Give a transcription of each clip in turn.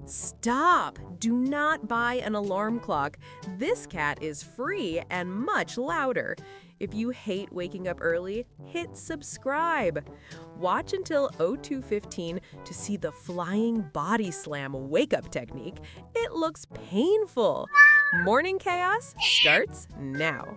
Stop! Do not buy an alarm clock. This cat is free and much louder. If you hate waking up early, hit subscribe. Watch until 02:15 to see the flying body slam wake-up technique. It looks painful. Morning chaos starts now.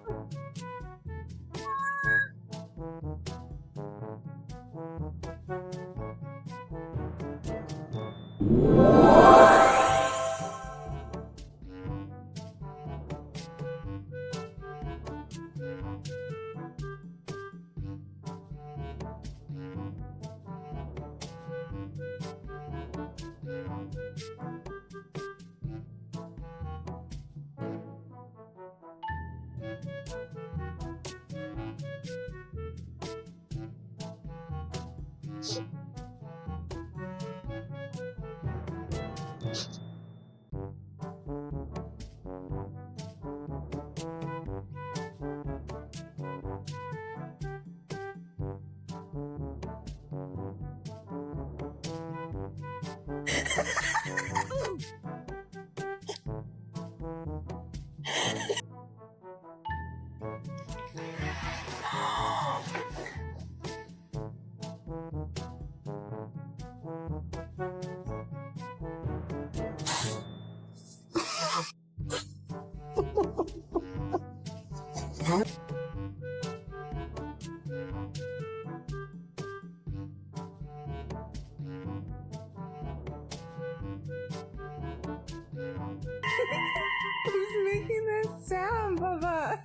Who's making that sound, Baba?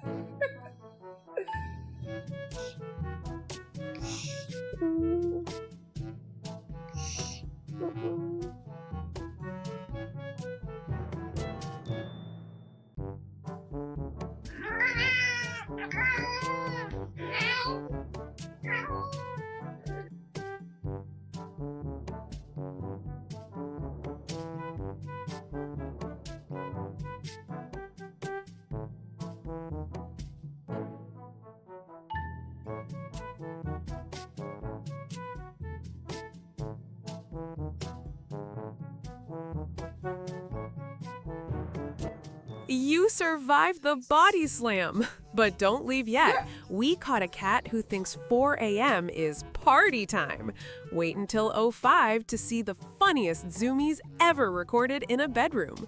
You survived the body slam! But don't leave yet. We caught a cat who thinks 4 a.m. is party time. Wait until 05 to see the funniest zoomies ever recorded in a bedroom.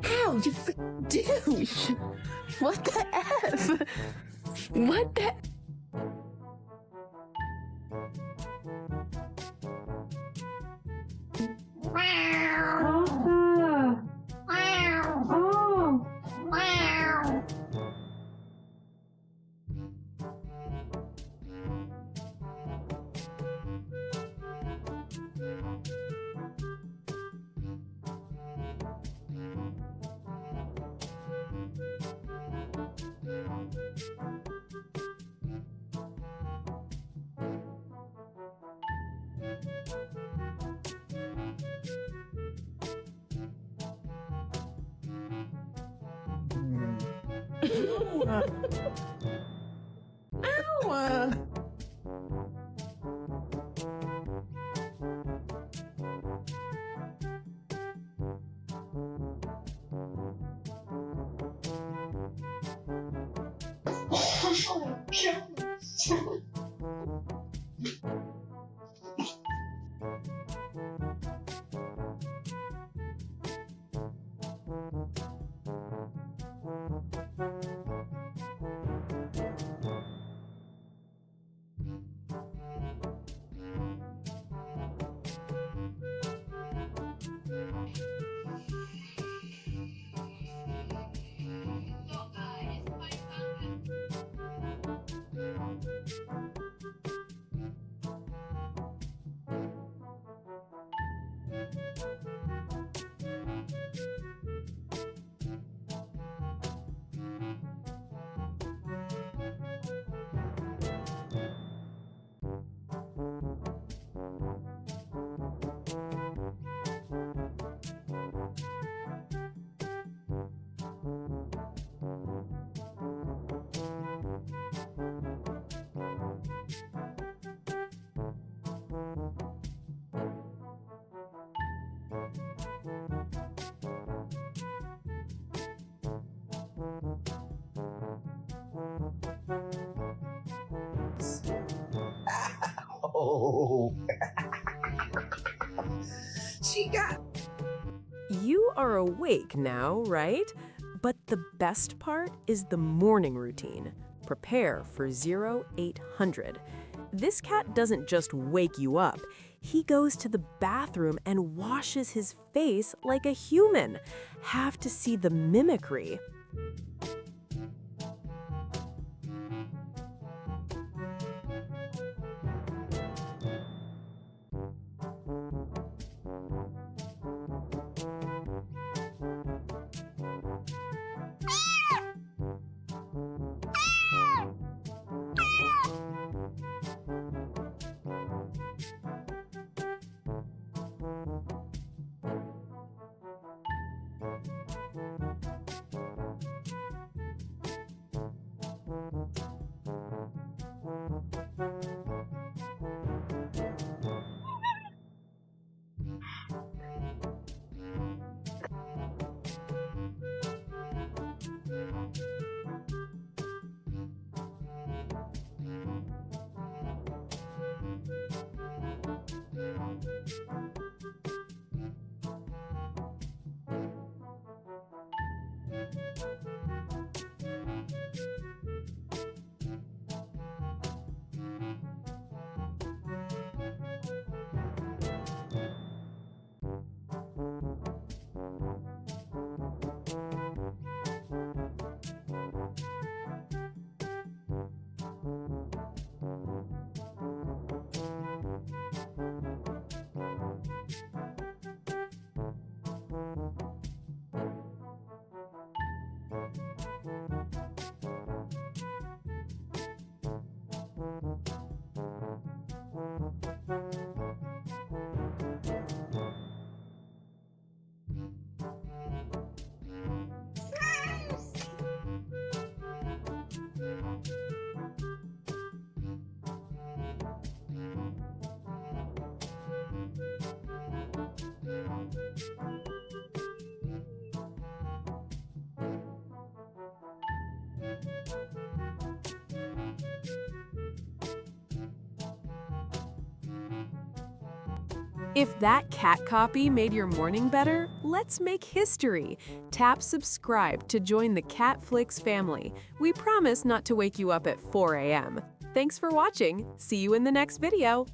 Ow, you douche! What the F? What the... Ow! Oh. She got. You are awake now, right? But the best part is the morning routine. Prepare for 0800. This cat doesn't just wake you up. He goes to the bathroom and washes his face like a human. Have to see the mimicry. If that cat copy made your morning better, let's make history. Tap subscribe to join the CatFlix family. We promise not to wake you up at 4 a.m. Thanks for watching. See you in the next video.